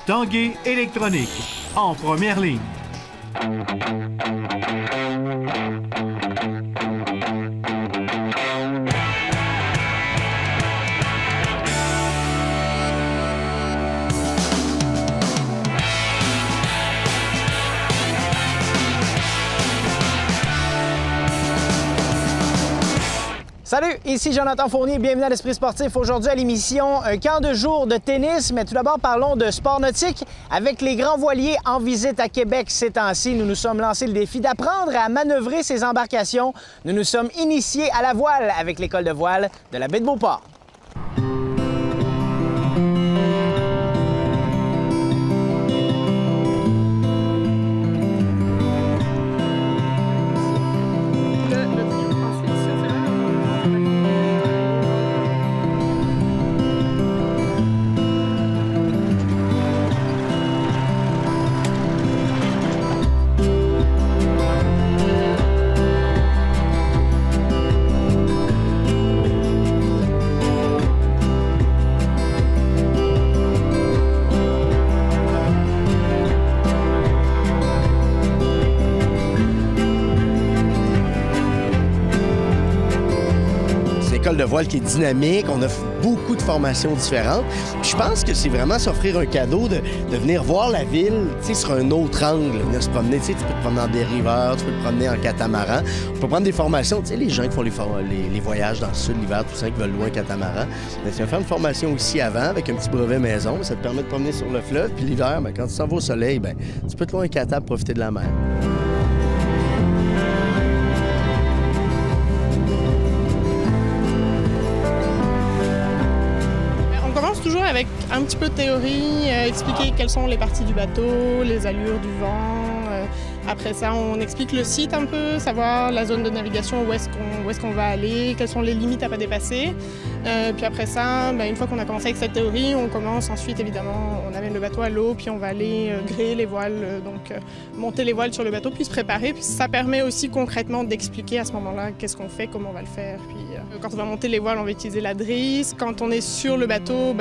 Tanguay Électronique, en première ligne. Salut, ici Jonathan Fournier, bienvenue à l'Esprit sportif. Aujourd'hui à l'émission, un camp de jour de tennis, mais tout d'abord parlons de sport nautique. Avec les grands voiliers en visite à Québec ces temps-ci, nous nous sommes lancés le défi d'apprendre à manœuvrer ces embarcations. Nous nous sommes initiés à la voile avec l'école de voile de la baie de Beauport. De voile qui est dynamique, on offre beaucoup de formations différentes. Puis je pense que c'est vraiment s'offrir un cadeau de venir voir la ville, tu sais, sur un autre angle, venir se promener, tu sais, tu peux te promener en dériveur, tu peux te promener en catamaran, tu peux prendre des formations, tu sais, les gens qui font les voyages dans le sud l'hiver, tout ça, qui veulent louer un catamaran, mais tu vas faire une formation aussi avant, avec un petit brevet maison, ça te permet de promener sur le fleuve, puis l'hiver, quand tu s'en vas au soleil, tu peux te louer un cata pour profiter de la mer. Toujours avec un petit peu de théorie, expliquer quelles sont les parties du bateau, les allures du vent. Après ça, on explique le site un peu, savoir la zone de navigation, où est-ce qu'on va aller, quelles sont les limites à pas dépasser. Puis après ça, une fois qu'on a commencé avec cette théorie, on commence ensuite, évidemment, on amène le bateau à l'eau, puis on va aller gréer les voiles, monter les voiles sur le bateau, puis se préparer. Puis ça permet aussi concrètement d'expliquer à ce moment-là qu'est-ce qu'on fait, comment on va le faire. Puis quand on va monter les voiles, on va utiliser la drisse. Quand on est sur le bateau,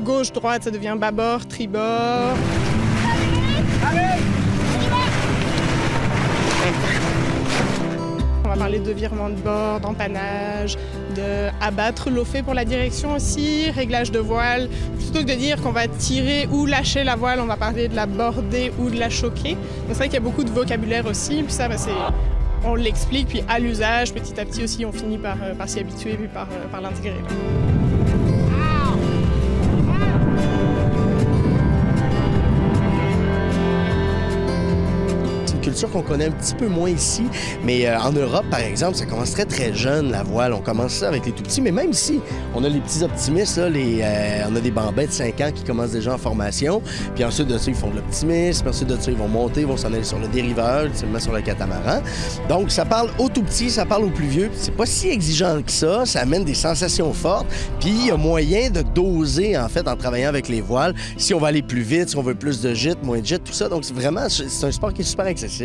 gauche, droite, ça devient bâbord, tribord. On va parler de virement de bord, d'empannage, d'abattre l'eau fait pour la direction aussi, réglage de voile. Plutôt que de dire qu'on va tirer ou lâcher la voile, on va parler de la border ou de la choquer. Donc c'est vrai qu'il y a beaucoup de vocabulaire aussi, puis ça, on l'explique, puis à l'usage, petit à petit aussi, on finit par s'y habituer, puis par l'intégrer. Culture qu'on connaît un petit peu moins ici, mais en Europe, par exemple, ça commence très, très jeune, la voile. On commence ça avec les tout-petits, mais même ici, on a les petits optimistes, là, on a des bambins de 5 ans qui commencent déjà en formation, puis ensuite de ça, ils font de l'optimisme, ensuite de ça, ils vont monter, ils vont s'en aller sur le dériveur, ultimement sur le catamaran. Donc, ça parle aux tout-petits, ça parle aux plus vieux, puis c'est pas si exigeant que ça amène des sensations fortes, puis il y a moyen de doser, en fait, en travaillant avec les voiles, si on va aller plus vite, si on veut plus de gîte, moins de gîte, tout ça. Donc, c'est un sport qui est super accessible.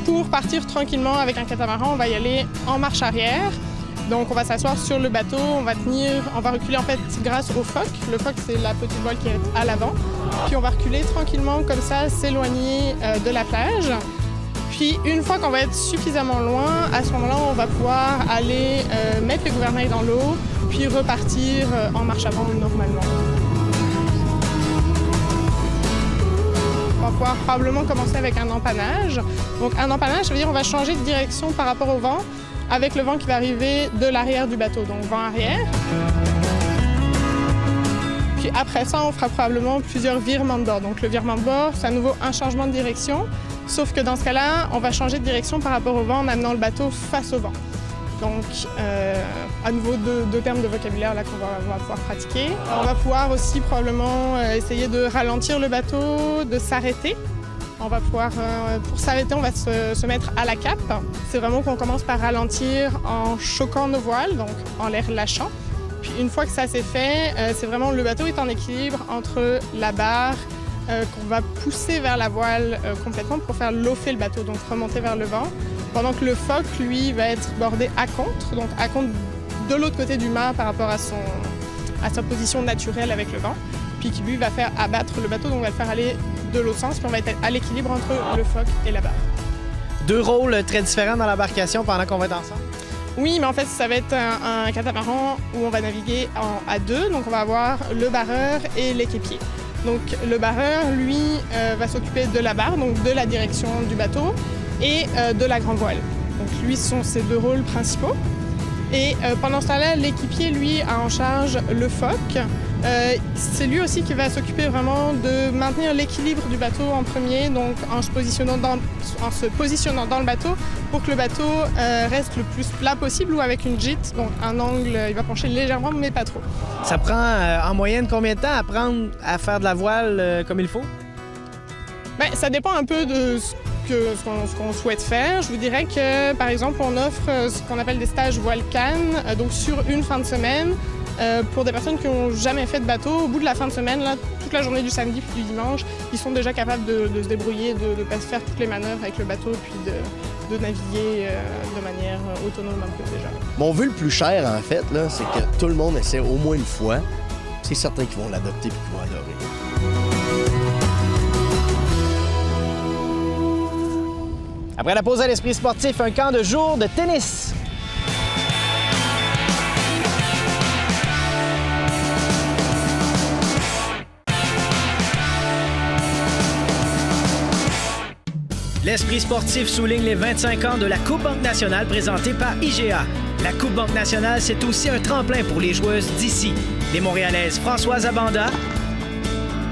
Pour partir tranquillement avec un catamaran, on va y aller en marche arrière. Donc on va s'asseoir sur le bateau, on va reculer en fait grâce au foc. Le foc, c'est la petite voile qui est à l'avant. Puis on va reculer tranquillement comme ça, s'éloigner de la plage. Puis une fois qu'on va être suffisamment loin, à ce moment-là, on va pouvoir aller mettre le gouvernail dans l'eau, puis repartir en marche avant normalement. On va pouvoir probablement commencer avec un empannage. Donc un empannage, ça veut dire qu'on va changer de direction par rapport au vent, avec le vent qui va arriver de l'arrière du bateau, donc vent arrière. Puis après ça, on fera probablement plusieurs virements de bord. Donc le virement de bord, c'est à nouveau un changement de direction, sauf que dans ce cas-là, on va changer de direction par rapport au vent en amenant le bateau face au vent. Donc, à nouveau, deux termes de vocabulaire là qu'on va pouvoir pratiquer. On va pouvoir aussi probablement essayer de ralentir le bateau, de s'arrêter. On va pouvoir, pour s'arrêter, on va se mettre à la cape. C'est vraiment qu'on commence par ralentir en choquant nos voiles, donc en les relâchant. Puis une fois que ça c'est fait, c'est vraiment le bateau est en équilibre entre la barre qu'on va pousser vers la voile complètement pour faire lofer le bateau, donc remonter vers le vent. Pendant que le foc, lui, va être bordé à contre, donc à contre de l'autre côté du mât par rapport à à sa position naturelle avec le vent, puis qui lui va faire abattre le bateau, donc on va le faire aller de l'autre sens, puis on va être à l'équilibre entre le foc et la barre. 2 rôles très différents dans l'embarcation pendant qu'on va être ensemble? Oui, mais en fait, ça va être un catamaran où on va naviguer à 2, donc on va avoir le barreur et l'équipier. Donc le barreur, lui, va s'occuper de la barre, donc de la direction du bateau, et de la grand voile. Donc lui, ce sont ses 2 rôles principaux. Et pendant ce temps-là, l'équipier, lui, a en charge le foc. C'est lui aussi qui va s'occuper vraiment de maintenir l'équilibre du bateau en premier, donc en se positionnant dans le bateau pour que le bateau reste le plus plat possible ou avec une gîte, donc un angle, il va pencher légèrement, mais pas trop. Ça prend en moyenne combien de temps à apprendre à faire de la voile comme il faut? Bien, ça dépend un peu de ce qu'on souhaite faire. Je vous dirais que, par exemple, on offre ce qu'on appelle des stages voile canne, donc sur une fin de semaine, pour des personnes qui n'ont jamais fait de bateau. Au bout de la fin de semaine, là, toute la journée du samedi puis du dimanche, ils sont déjà capables de se débrouiller, de faire toutes les manœuvres avec le bateau, puis de naviguer de manière autonome un peu déjà. Mon vœu le plus cher, en fait, là, c'est que tout le monde essaie au moins une fois. C'est certain qu'ils vont l'adopter et qu'ils vont adorer. Après la pause à l'Esprit sportif, un camp de jour de tennis. L'Esprit sportif souligne les 25 ans de la Coupe Banque Nationale présentée par IGA. La Coupe Banque Nationale, c'est aussi un tremplin pour les joueuses d'ici. Les Montréalaises Françoise Abanda,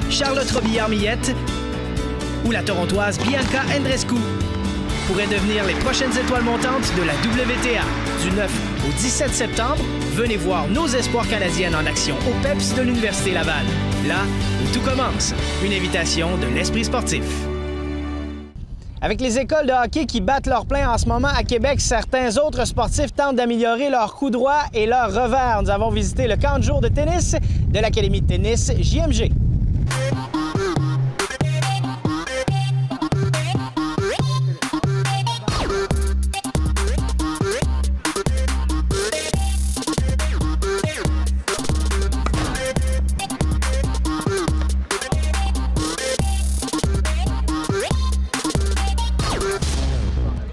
Charlotte Robillard-Millette ou la Torontoise Bianca Andreescu pourraient devenir les prochaines étoiles montantes de la WTA. Du 9 au 17 septembre, venez voir nos espoirs canadiennes en action au PEPS de l'Université Laval. Là où tout commence. Une invitation de l'Esprit sportif. Avec les écoles de hockey qui battent leur plein en ce moment à Québec, certains autres sportifs tentent d'améliorer leur coup droit et leur revers. Nous avons visité le camp de jour de tennis de l'Académie de tennis JMG.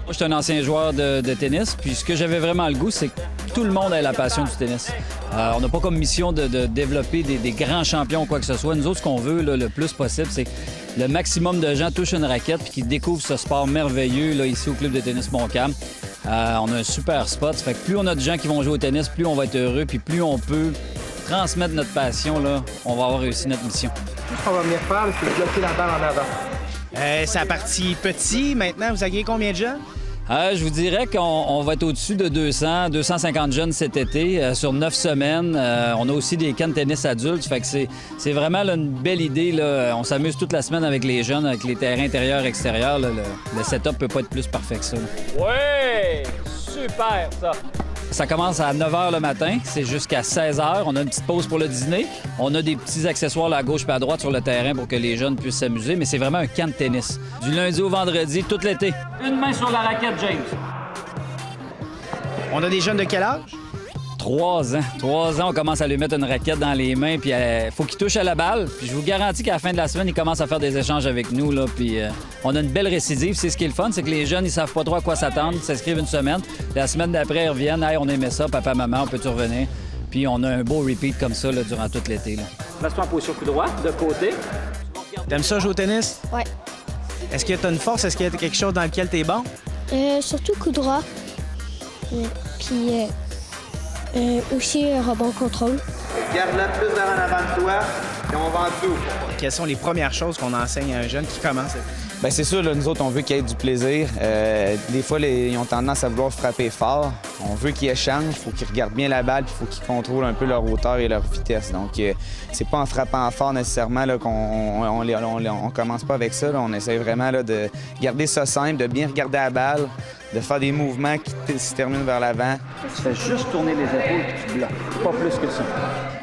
Je suis un ancien joueur de tennis, puis ce que j'avais vraiment le goût, c'est que tout le monde ait la passion du tennis. On n'a pas comme mission de développer des grands champions ou quoi que ce soit. Nous autres, ce qu'on veut là, le plus possible, c'est que le maximum de gens touchent une raquette puis qu'ils découvrent ce sport merveilleux là, ici au Club de tennis Montcalm. On a un super spot. Ça fait que plus on a de gens qui vont jouer au tennis, plus on va être heureux, puis plus on peut transmettre notre passion, là, on va avoir réussi notre mission. Tout ce qu'on va venir faire, c'est de bloquer la balle en avant. C'est parti petit. Maintenant, vous accueillez combien de jeunes? Je vous dirais qu'on va être au-dessus de 250 jeunes cet été sur 9 semaines. On a aussi des camps de tennis adultes. Fait que c'est vraiment là, une belle idée. Là. On s'amuse toute la semaine avec les jeunes, avec les terrains intérieurs, extérieurs. Là. Le setup peut pas être plus parfait que ça. Oui! Super, ça! Ça commence à 9 h le matin, c'est jusqu'à 16 h. On a une petite pause pour le dîner. On a des petits accessoires là, à gauche et à droite sur le terrain pour que les jeunes puissent s'amuser, mais c'est vraiment un camp de tennis. Du lundi au vendredi, tout l'été. Une main sur la raquette, James. On a des jeunes de quel âge? 3 ans. 3 ans, on commence à lui mettre une raquette dans les mains, puis faut qu'il touche à la balle. Puis je vous garantis qu'à la fin de la semaine, il commence à faire des échanges avec nous, là, puis on a une belle récidive. C'est ce qui est le fun, c'est que les jeunes, ils savent pas trop à quoi s'attendre. Ils s'inscrivent une semaine. La semaine d'après, ils reviennent. Hey, on aimait ça, papa, maman, on peut-tu revenir? Puis on a un beau repeat comme ça là, durant tout l'été. Place-toi en position coup droit, de côté. T'aimes ça jouer au tennis? Ouais. Est-ce que t'as une force? Est-ce qu'il y a quelque chose dans lequel t'es bon? Surtout coup droit. Puis aussi rebond contrôle. Garde-la plus en avant de toi et on va en dessous. Quelles sont les premières choses qu'on enseigne à un jeune qui commence? Bien, c'est sûr, là, nous autres, on veut qu'il y ait du plaisir. Des fois, ils ont tendance à vouloir frapper fort. On veut qu'ils échangent, il faut qu'ils regardent bien la balle, puis il faut qu'ils contrôlent un peu leur hauteur et leur vitesse. Donc, c'est pas en frappant fort nécessairement là, qu'on commence pas avec ça. Là. On essaie vraiment là, de garder ça simple, de bien regarder la balle, de faire des mouvements qui se terminent vers l'avant. Tu fais juste tourner les épaules et tu bloques. Pas plus que ça.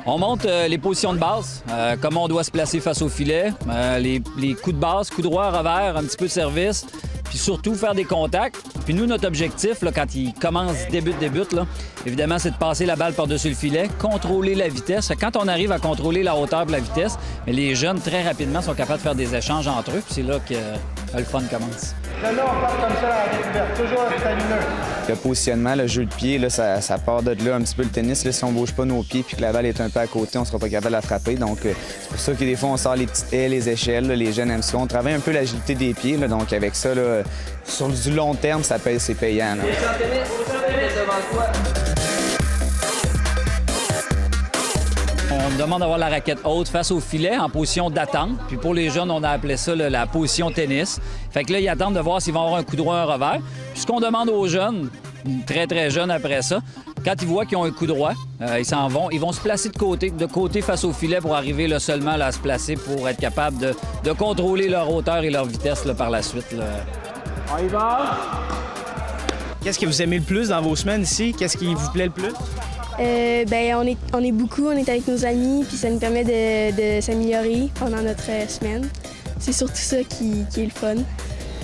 On monte les positions de base, comment on doit se placer face au filet, les coups de base, coup droit, revers, un petit peu de service. puis surtout faire des contacts. Puis nous, notre objectif, là, quand ils commencent, débutent, là, évidemment, c'est de passer la balle par-dessus le filet, contrôler la vitesse. Fait que quand on arrive à contrôler la hauteur et la vitesse, mais les jeunes, très rapidement, sont capables de faire des échanges entre eux, puis c'est là que le fun commence. Là, on part comme ça à la découverte, toujours être lumineux. Le positionnement, le jeu de pied, là, ça part de là un petit peu le tennis. Là, si on ne bouge pas nos pieds puis que la balle est un peu à côté, on ne sera pas capable de la frapper. Donc, c'est pour ça que des fois, on sort les petites haies, les échelles. Là, les jeunes aiment ça. On travaille un peu l'agilité des pieds. Là, donc, avec ça, là, sur du long terme, c'est payant. Là. On demande d'avoir la raquette haute face au filet en position d'attente. Puis pour les jeunes, on a appelé ça là, la position tennis. Fait que là, ils attendent de voir s'ils vont avoir un coup droit, un revers. Puis ce qu'on demande aux jeunes, très, très jeunes après ça, quand ils voient qu'ils ont un coup droit, ils s'en vont. Ils vont se placer de côté face au filet pour arriver là, seulement là, à se placer pour être capable de contrôler leur hauteur et leur vitesse là, par la suite. Là. On y va. Qu'est-ce que vous aimez le plus dans vos semaines ici? Qu'est-ce qui vous plaît le plus? On est beaucoup, on est avec nos amis, puis ça nous permet de s'améliorer pendant notre semaine. C'est surtout ça qui est le fun.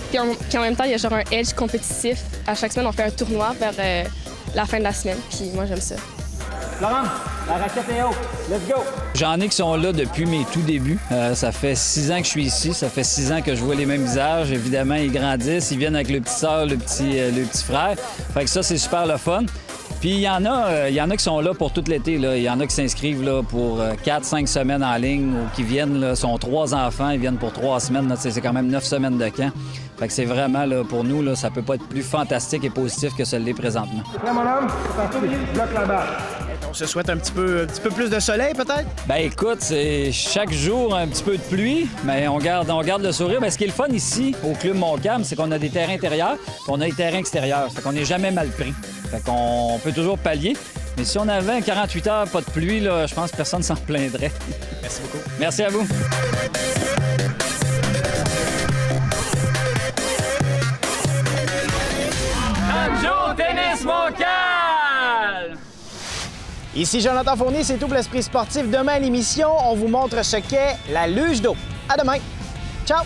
Puis en même temps, il y a genre un edge compétitif. À chaque semaine, on fait un tournoi vers la fin de la semaine, puis moi, j'aime ça. Laurent, la raquette est haute. Let's go! J'en ai qui sont là depuis mes tout débuts. Ça fait 6 ans que je suis ici. Ça fait 6 ans que je vois les mêmes visages. Évidemment, ils grandissent. Ils viennent avec le petit sœur, le petit frère. Fait que ça, c'est super le fun. Puis il y en a qui sont là pour tout l'été. Il y en a qui s'inscrivent là, pour 4-5 semaines en ligne ou qui viennent, là, sont 3 enfants, ils viennent pour 3 semaines. Là, c'est quand même 9 semaines de camp. Fait que c'est vraiment, là, pour nous, là, ça peut pas être plus fantastique et positif que ce l'est présentement. C'est prêt, mon homme? Attention, bloque la balle. On se souhaite un petit peu plus de soleil, peut-être? Ben écoute, c'est chaque jour un petit peu de pluie, mais on garde le sourire. Ben, ce qui est le fun ici, au Club Montcalm, c'est qu'on a des terrains intérieurs, puis on a des terrains extérieurs. Fait qu'on n'est jamais mal pris. Fait qu'on peut toujours pallier. Mais si on avait 48 heures, pas de pluie, là, je pense que personne s'en plaindrait. Merci beaucoup. Merci à vous. Tennis Montcalm! Ici Jonathan Fournier, c'est tout pour l'Esprit sportif. Demain à l'émission, on vous montre ce qu'est la luge d'eau. À demain. Ciao!